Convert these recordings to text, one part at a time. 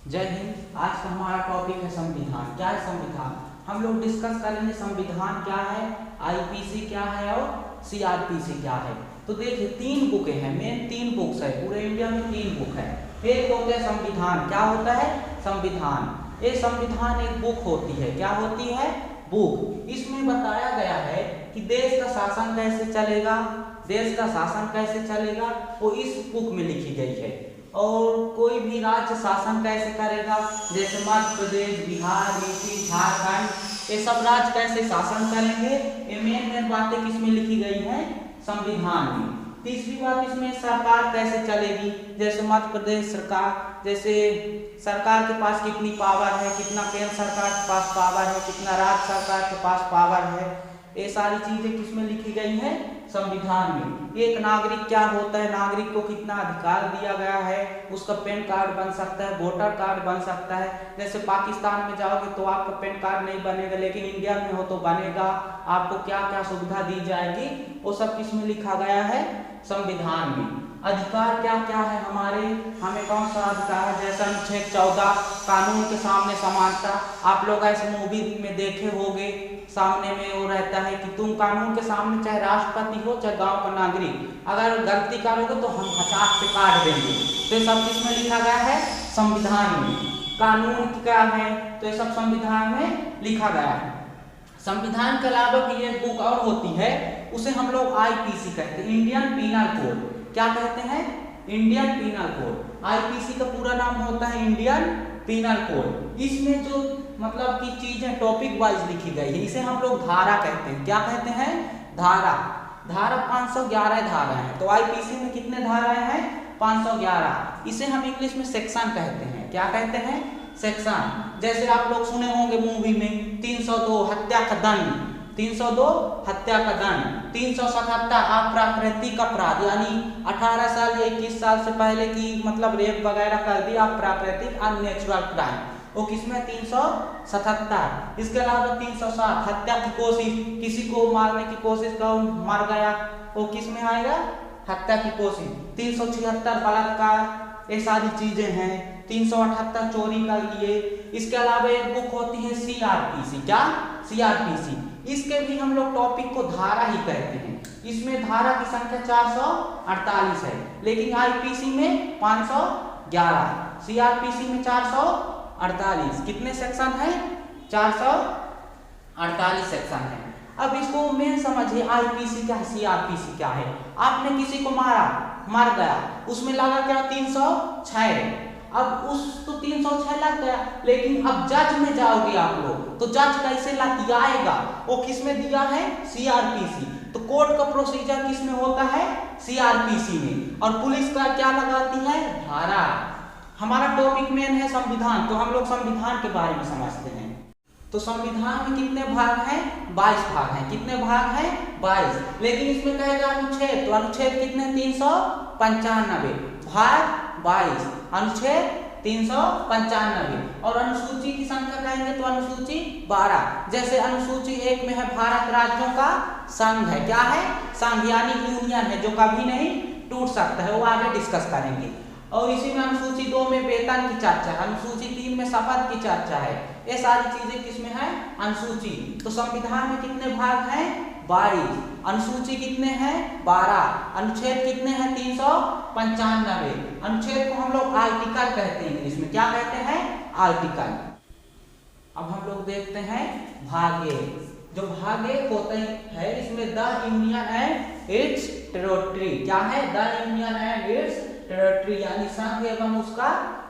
जय हिंद। आज का हमारा टॉपिक है संविधान। क्या है संविधान? हम लोग डिस्कस करेंगे संविधान क्या है, आईपीसी क्या है और सीआरपीसी क्या है। तो देखिए, तीन बुकें हैं, मेन तीन बुक्स है, पूरे इंडिया में तीन बुक है। एक होता है संविधान। क्या होता है? संविधान। ये संविधान एक बुक होती है। क्या होती है? बुक। इसमें बताया गया है कि देश का शासन कैसे चलेगा, देश का शासन कैसे चलेगा, वो इस बुक में लिखी गई है। और कोई भी राज्य शासन कैसे करेगा, जैसे मध्य प्रदेश, बिहार, यूपी, झारखंड, ये सब राज्य कैसे शासन करेंगे, ये मेन मेन बातें किसमें लिखी गई हैं? संविधान में। तीसरी बात, इसमें सरकार कैसे चलेगी, जैसे मध्य प्रदेश सरकार, जैसे सरकार के पास कितनी पावर है, कितना केंद्र सरकार के पास पावर है, कितना राज्य सरकार के पास पावर है, ये सारी चीजें किसमें लिखी गई हैं? संविधान में। एक नागरिक क्या होता है, नागरिक को कितना अधिकार दिया गया है, उसका पैन कार्ड बन सकता है, वोटर कार्ड बन सकता है। जैसे पाकिस्तान में जाओगे तो आपका पैन कार्ड नहीं बनेगा, लेकिन इंडिया में हो तो बनेगा। आपको क्या क्या सुविधा दी जाएगी, वो सब किसमें लिखा गया है? संविधान में। अधिकार क्या क्या है हमारे, हमें कौन सा अधिकार है, जैसे अनुच्छेद 14 कानून के सामने समानता। आप लोग ऐसे मूवी में देखे होंगे, सामने में वो रहता है कि तुम कानून के सामने चाहे राष्ट्रपति हो चाहे गांव का नागरिक, अगर गलती करोगे तो हम हचाक से काट देंगे। तो ये सब किसमें लिखा गया है? संविधान में। कानून क्या है, तो ये सब संविधान में लिखा गया है। संविधान के अलावा की एक बुक और होती है, उसे हम लोग आईपीसी कहते हैं, इंडियन पीनल कोड। क्या कहते हैं? Indian penal code. आईपीसी का पूरा नाम होता है इंडियन पीनल कोड। इसमें जो मतलब की चीजें टॉपिक वाइज लिखी गई है, इसे हम लोग धारा कहते हैं। क्या कहते हैं? धारा। धारा 511 धारा है। तो आईपीसी में कितने धाराएं हैं? 511। इसे हम इंग्लिश में सेक्शन कहते हैं। क्या कहते हैं? सेक्शन। जैसे आप लोग सुने होंगे मूवी में 302 हत्या का दंड, 302 हत्या का दंड, 377 अप्राकृतिक अपराध, यानी 18 साल या 21 साल से पहले की मतलब रेप वगैरह कर दिया, अप्राकृतिक अननेचुरल क्राइम, वो किसमें? 377। इसके अलावा 307 हत्या की कोशिश, किसी को मारने की कोशिश कर मर गया, वो किसमें आएगा? हत्या की कोशिश। 376 बलात्कार, ये सारी चीजें हैं। 378 चोरी कर लिए। इसके अलावा एक बुक होती है सीआरपीसी। क्या? सीआरपीसी। इसके भी हम लोग टॉपिक को धारा ही कहते हैं। इसमें धारा की संख्या 448 है, लेकिन आईपीसी में 511, सीआरपीसी में 448। कितने सेक्शन है? 448 सेक्शन है। अब इसको मेन समझिए, आईपीसी क्या है, सीआरपीसी क्या है। आपने किसी को मारा, मर गया, उसमें लगा क्या? 306। अब उस तो 306 लग गया, लेकिन अब जज में जाओगे आप लोग, तो जज कैसे दियाएगा? वो किसमें दिया है? सीआरपीसी। तो कोर्ट का प्रोसीजर किसमें होता है? सीआरपीसी में। और पुलिस का क्या लगाती है? धारा। हमारा टॉपिक मेन है संविधान, तो हम लोग संविधान के बारे में समझते हैं। तो संविधान में कितने भाग हैं? 22 भाग हैं। कितने भाग हैं? 22। लेकिन इसमें कहेगा अनुच्छेद, तो अनुच्छेद कितने? 395। भाग 22, अनुच्छेद 395। और अनुसूची की संख्या कहेंगे तो अनुसूची 12। जैसे अनुसूची 1 में है भारत राज्यों का संघ है। क्या है? संघ, यानी यूनियन है, जो कभी नहीं टूट सकता है, वो आगे डिस्कस करेंगे। और इसी में अनुसूची 2 में वेतन की चर्चा है, अनुसूची 3 में शपथ की चर्चा है। ये सारी चीजें किसमें है? अनुसूची। तो संविधान में कितने भाग हैं? 22। अनुसूची कितने हैं? 12। अनुच्छेद कितने हैं? 395। अनुच्छेद को हम लोग आर्टिकल कहते हैं इंग्लिश में। क्या कहते हैं? आर्टिकल। अब हम लोग देखते हैं भाग ए। जो भाग ए होता है, इसमें the union and it's territory. क्या है? The union and it's territory, यानी संघ एवं उसका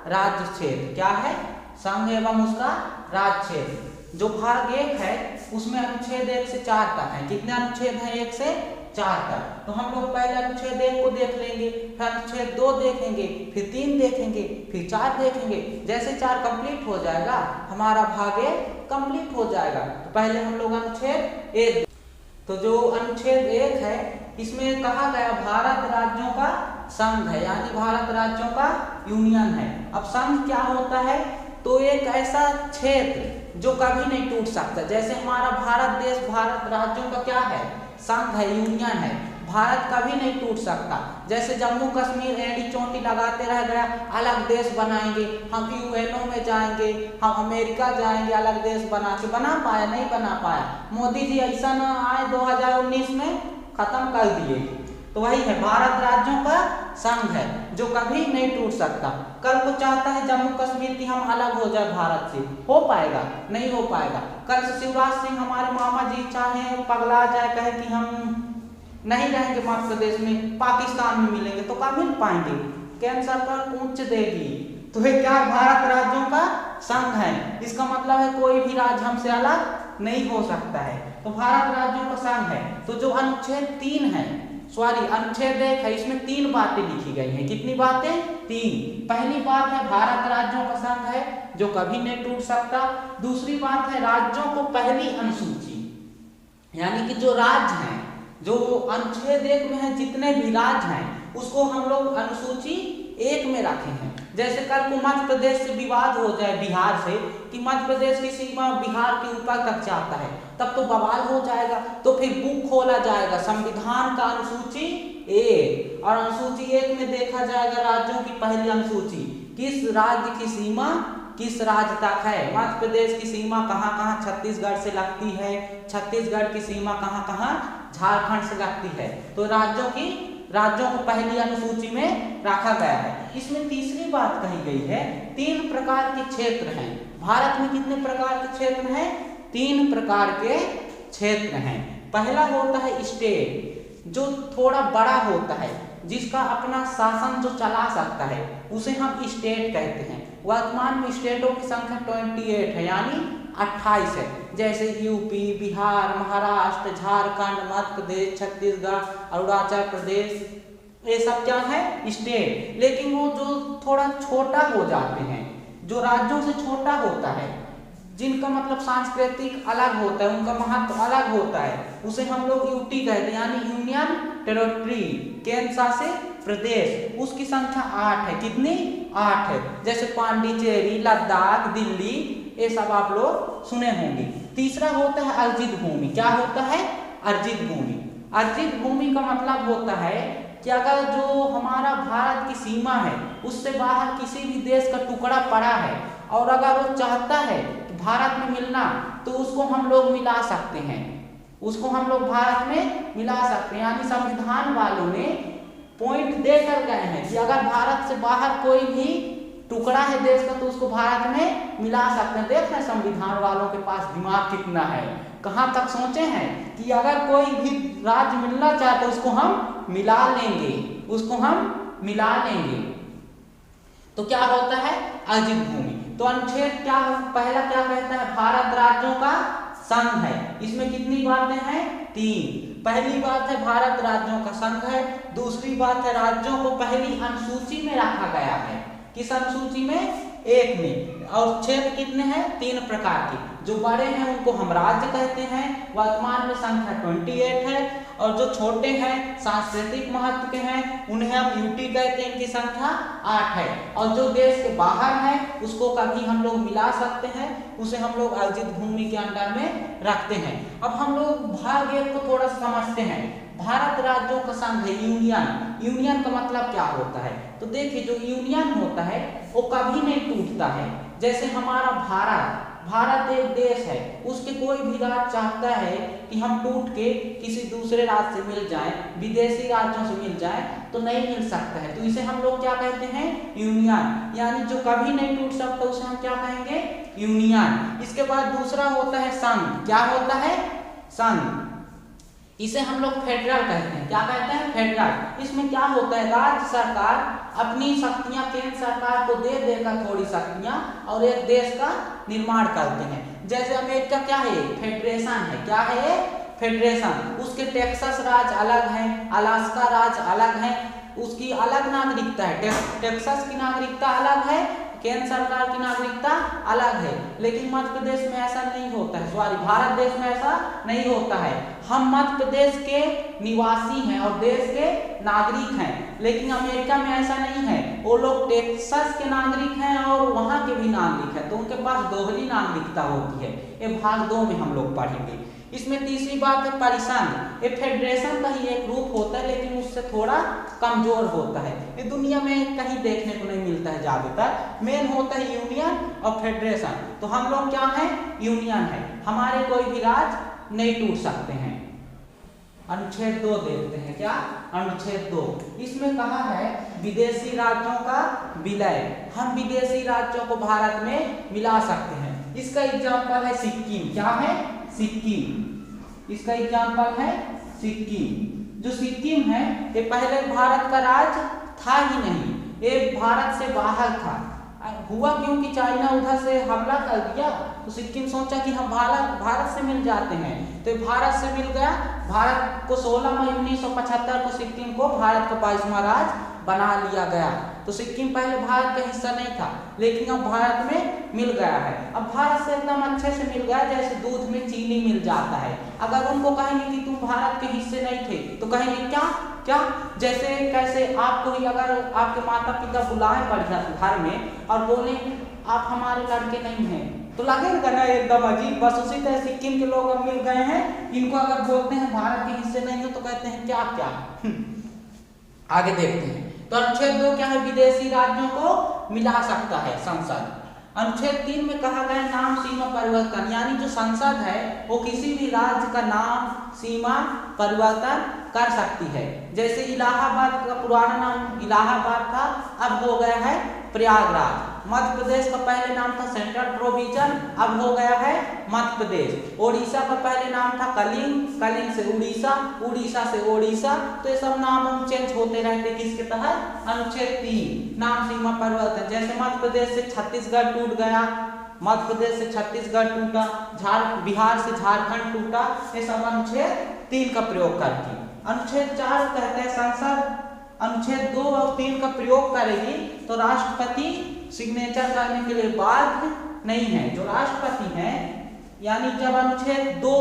राज्य क्षेत्र। क्या है? संघ एवं उसका राज्य क्षेत्र। जो भाग 1 है, उसमें अनुच्छेद 1 से 4 तक है। कितने अनुच्छेद हैं? 1 से 4 तक। तो हम लोग पहले अनुच्छेद 1 को देख लेंगे, फिर अनुच्छेद 2 देखेंगे, फिर 3 देखेंगे, फिर 4 देखेंगे। जैसे 4 कंप्लीट हो जाएगा, हमारा भाग 1 कंप्लीट हो जाएगा। तो पहले हम लोग अनुच्छेद 1। तो जो अनुच्छेद 1 है, इसमें कहा गया भारत राज्यों का संघ है, यानी भारत राज्यों का यूनियन है। अब संघ क्या होता है? तो एक ऐसा क्षेत्र जो कभी नहीं टूट सकता। जैसे हमारा भारत देश, भारत राज्यों का क्या है? संघ है, यूनियन है। भारत कभी नहीं टूट सकता। जैसे जम्मू कश्मीर एड़ी चोटी लगाते रह गया, अलग देश बनाएंगे, हम यूएनओ में जाएंगे, हम अमेरिका जाएंगे, अलग देश बना के, बना पाया? नहीं बना पाया। मोदी जी ऐसा न आए 2019 में खत्म कर दिए। तो वही है, भारत राज्यों का संघ है जो कभी नहीं टूट सकता। कल को चाहता है जम्मू कश्मीर की हम अलग हो जाए भारत से, हो पाएगा? नहीं हो पाएगा। कल से शिवराज सिंह हमारे मामा जी चाहे पगला जाए, कहे कि हम नहीं रहेंगे मध्य प्रदेश में, पाकिस्तान में मिलेंगे, तो कभी नहीं पाएंगे। केंद्र सरकार पूछ देगी। तो ये क्या, भारत राज्यों का संघ है, इसका मतलब है कोई भी राज्य हमसे अलग नहीं हो सकता है। तो भारत राज्यों का संघ है। तो जो अनुच्छेद 3 है, अनुच्छेद 1 है, इसमें 3 बातें लिखी गई हैं। कितनी बातें? 3। पहली बात है भारत राज्यों का संघ है जो कभी नहीं टूट सकता। दूसरी बात है राज्यों को पहली अनुसूची, यानी कि जो राज्य हैं, जो अनुच्छेद 1 में है, जितने भी राज्य हैं उसको हम लोग अनुसूची 1 में रखे हैं। जैसे कल को मध्य प्रदेश से विवाद हो जाए, बिहार से, कि मध्य प्रदेश की सीमा बिहार के ऊपर तक जाता है, तब तो बवाल हो जाएगा। तो फिर बुक खोला जाएगा संविधान का अनुसूची 1, और अनुसूची 1 में देखा जाएगा राज्यों की पहली अनुसूची, किस राज्य की सीमा किस राज्य तक है। मध्य प्रदेश की सीमा कहाँ कहाँ छत्तीसगढ़ से लगती है, छत्तीसगढ़ की सीमा कहाँ कहाँ झारखंड से लगती है। तो राज्यों को पहली अनुसूची में रखा गया है। इसमें तीसरी बात कही गई है, 3 प्रकार के क्षेत्र हैं भारत में। कितने प्रकार के क्षेत्र हैं? 3 प्रकार के क्षेत्र हैं। पहला होता है स्टेट, जो थोड़ा बड़ा होता है, जिसका अपना शासन जो चला सकता है, उसे हम स्टेट कहते हैं। वर्तमान में स्टेटों की संख्या 28 है, यानी 28 है। जैसे यूपी, बिहार, महाराष्ट्र, झारखंड, मध्य प्रदेश, छत्तीसगढ़, अरुणाचल प्रदेश, ये सब क्या है? स्टेट। लेकिन वो जो थोड़ा छोटा हो जाते हैं, जो राज्यों से छोटा होता है, जिनका मतलब सांस्कृतिक अलग होता है, उनका महत्व अलग होता है, उसे हम लोग यूटी कहते हैं, यानी यूनियन टेरिटरी, केंद्र शासित प्रदेश। उसकी संख्या 8 है। कितनी? 8 है। जैसे पांडिचेरी, लद्दाख, दिल्ली, ये सब आप लोग सुने होंगे। तीसरा होता है अर्जित भूमि। क्या होता है? अर्जित भूमि। अर्जित भूमि का मतलब होता है कि अगर जो हमारा भारत की सीमा है, उससे बाहर किसी भी देश का टुकड़ा पड़ा है, और अगर वो चाहता है कि भारत में मिलना, तो उसको हम लोग मिला सकते हैं, उसको हम लोग भारत में मिला सकते हैं। यानी संविधान वालों ने पॉइंट देकर गए हैं कि अगर भारत से बाहर कोई भी टुकड़ा है देश का, तो उसको भारत में मिला सकते हैं। देख रहे हैं संविधान वालों के पास दिमाग कितना है, कहाँ तक सोचे हैं कि अगर कोई भी राज्य मिलना चाहते, उसको हम मिला लेंगे, उसको हम मिला लेंगे। तो क्या होता है? अर्जित भूमि। तो अनुच्छेद क्या, पहला क्या कहता है? भारत राज्यों का संघ है। इसमें कितनी बातें हैं? 3। पहली बात है भारत राज्यों का संघ है। दूसरी बात है राज्यों को पहली अनुसूची में रखा गया है। किस अनुसूची में? 1 में। और क्षेत्र कितने हैं? 3 प्रकार के। जो बड़े हैं उनको हम राज्य कहते हैं, वर्तमान में संख्या 28 है। और जो छोटे हैं, सांस्कृतिक महत्व के हैं, उन्हें हम यूटी कहते हैं, इनकी संख्या 8 है। और जो देश के बाहर है, उसको कभी हम लोग मिला सकते हैं, उसे हम लोग अर्जित भूमि के अंडर में रखते हैं। अब हम लोग भाग 1 को थोड़ा समझते हैं। भारत राज्यों का संघ है, यूनियन। यूनियन का मतलब क्या होता है? तो देखिए, जो यूनियन होता है वो कभी नहीं टूटता है। जैसे हमारा भारत एक देश है, उसके कोई भी राज्य चाहता है कि हम टूट के किसी दूसरे राज्य से मिल जाएं, विदेशी राज्यों से मिल जाएं, तो नहीं मिल सकता है। तो इसे हम लोग क्या कहते हैं? यूनियन। यानी जो कभी नहीं टूट सकता उसे हम क्या कहेंगे? यूनियन। इसके बाद दूसरा होता है संघ। क्या होता है? संघ। इसे हम लोग फेडरल कहते हैं। क्या कहते हैं? फेडरल। इसमें क्या होता है? राज्य सरकार अपनी शक्तियां केंद्र सरकार को दे देकर थोड़ी शक्तियां, और एक देश का निर्माण करते हैं। जैसे अमेरिका क्या है? फेडरेशन है। क्या है? फेडरेशन। उसके टेक्सास राज्य अलग है, अलास्का राज्य अलग है, उसकी अलग नागरिकता है। टेक्सास की नागरिकता अलग है, केंद्र सरकार की नागरिकता अलग है। लेकिन मध्य प्रदेश में ऐसा नहीं होता है, सॉरी, भारत देश में ऐसा नहीं होता है। हम मध्य प्रदेश के निवासी हैं और देश के नागरिक हैं, लेकिन अमेरिका में ऐसा नहीं है। वो लोग टेक्सास के नागरिक हैं और वहां के भी नागरिक हैं, तो उनके पास दोहरी नागरिकता होती है। ये भाग 2 में हम लोग पढ़ेंगे। इसमें तीसरी बात है परिसंघ। ये फेडरेशन का ही एक रूप होता है लेकिन उससे थोड़ा कमजोर होता है। ये दुनिया में कहीं देखने को नहीं मिलता है ज्यादातर। मेन होता है यूनियन और फेडरेशन। तो हम लोग क्या है, यूनियन है, हमारे कोई भी राज्य नहीं टूट सकते हैं। अनुच्छेद 2 देखते हैं, क्या अनुच्छेद 2, इसमें कहा है विदेशी राज्यों का विलय। हम विदेशी राज्यों को भारत में मिला सकते हैं। इसका एग्जाम्पल है सिक्किम। क्या है, सिक्किम। इसका एग्जाम्पल है सिक्किम। जो सिक्किम है ये पहले भारत का राज्य था ही नहीं, ये भारत से बाहर था। हुआ क्योंकि चाइना उधर से हमला कर दिया तो सिक्किम सोचा कि हम भारत से मिल जाते हैं, तो भारत से मिल गया। भारत को 16 मई 1975 को सिक्किम को भारत का 22वां राज्य बना लिया गया। तो सिक्किम पहले भारत का हिस्सा नहीं था लेकिन अब भारत में मिल गया है। अब भारत से एकदम अच्छे से मिल गया जैसे दूध में चीनी मिल जाता है। अगर उनको कहेंगे कि तुम भारत के हिस्से नहीं थे तो कहेंगे क्या क्या, जैसे कैसे आपको ही अगर आपके माता पिता बुलाएं बढ़िया घर में और बोले आप हमारे लड़के नहीं हैं तो लगेगा ना एकदम अजीब। बस उसी तरह सिक्किम के लोग अब मिल गए हैं, इनको अगर बोलते हैं भारत के हिस्से नहीं हो तो कहते हैं क्या क्या। आगे देखते हैं। तो अनुच्छेद 2 क्या है, विदेशी राज्यों को मिला सकता है संसद। अनुच्छेद 3 में कहा गया नाम सीमा परिवर्तन, यानी जो संसद है वो किसी भी राज्य का नाम सीमा परिवर्तन कर सकती है। जैसे इलाहाबाद का पुराना नाम इलाहाबाद था, अब हो गया है प्रयागराज। मध्य प्रदेश का पहले नाम था सेंट्रल प्रोविजन, अब हो गया है मध्य प्रदेश। ओडिशा का पहले नाम था कलिंग, कलिंग से उड़ीसा, उड़ीसा से ओडिशा। तो ये सब नाम चेंज होते रहते किसके तहत, अनुच्छेद 3 नाम सीमा परिवर्तन। जैसे मध्य प्रदेश से छत्तीसगढ़ टूट गया, मध्य प्रदेश से छत्तीसगढ़ टूटा, बिहार से झारखंड टूटा, ये सब अनुच्छेद 3 का प्रयोग करती। अनुच्छेद 4 कहते हैं संसद अनुच्छेद 2 और 3 का प्रयोग करेगी तो राष्ट्रपति सिग्नेचर करने के लिए बाध्य नहीं है। जो राष्ट्रपति है यानी जब अनुच्छेद 2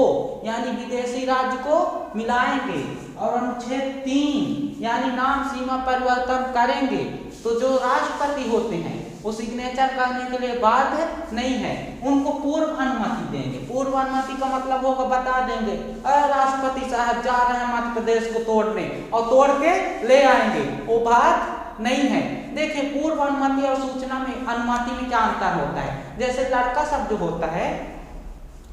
यानी विदेशी राज्य को मिलाएंगे और अनुच्छेद 3 यानी नाम सीमा परिवर्तन करेंगे तो जो राष्ट्रपति होते हैं वो सिग्नेचर करने के लिए बाध्य नहीं है, उनको पूर्व अनुमति देंगे। पूर्व अनुमति का मतलब होगा बता देंगे अरे राष्ट्रपति साहब जा रहे हैं मध्य प्रदेश को तोड़ने और तोड़ के ले आएंगे, वो बात नहीं है। देखिए पूर्व अनुमति और सूचना में अनुमति में क्या अंतर होता है। जैसे लड़का सब जो होता है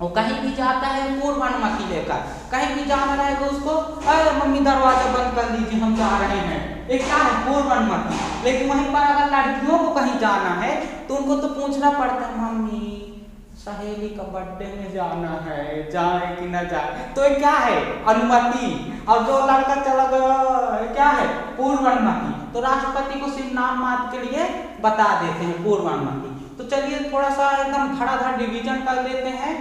वो कहीं भी जाता है पूर्व अनुमति लेकर, कहीं भी जाना रहे तो उसको अरे मम्मी दरवाजा बंद कर दीजिए हम जा रहे हैं, एक क्या है पूर्व अनुमति। लेकिन वहीं पर अगर लड़कियों को कहीं जाना है तो उनको तो पूछना पड़ता है मम्मी सहेली का बर्थडे में जाना है, जाए कि न जाए, तो ये क्या है अनुमति। और जो लड़का चला गया क्या है पूर्व अनुमति। तो राष्ट्रपति को सिर्फ नाम मात्र के लिए बता देते हैं पूर्व अनुमति। तो चलिए थोड़ा सा एकदम धड़ाधड़ रिवीजन कर लेते हैं।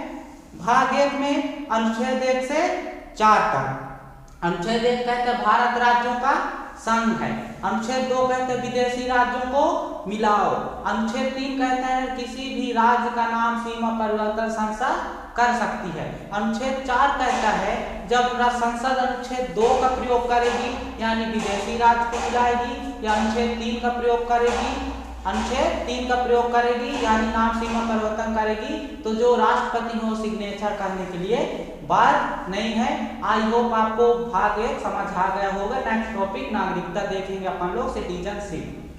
भाग 1 में अनुच्छेद 1 से 4 तक। अनुच्छेद 1 कहते हैं भारत राज्यों का संघ है। अनुच्छेद 2 कहते हैं विदेशी राज्यों को मिलाओ। अनुच्छेद 3 कहते हैं किसी भी राज्य का नाम सीमा परिवर्तन संसद कर सकती है। अनुच्छेद 4 कहता है जब संसद अनुच्छेद 2 का प्रयोग करेगी यानी विदेशी राज्य को मिलाएगी, या अनुच्छेद 3 का प्रयोग करेगी, अनुच्छेद 3 का प्रयोग करेगी यानी नाम सीमा परिवर्तन करेगी तो जो राष्ट्रपति हो सिग्नेचर करने के लिए बाध्य नहीं है। आई होप आपको भाग 1 समझ आ गया होगा। नेक्स्ट टॉपिक नागरिकता देखेंगे अपन लोग, सिटीजनशिप।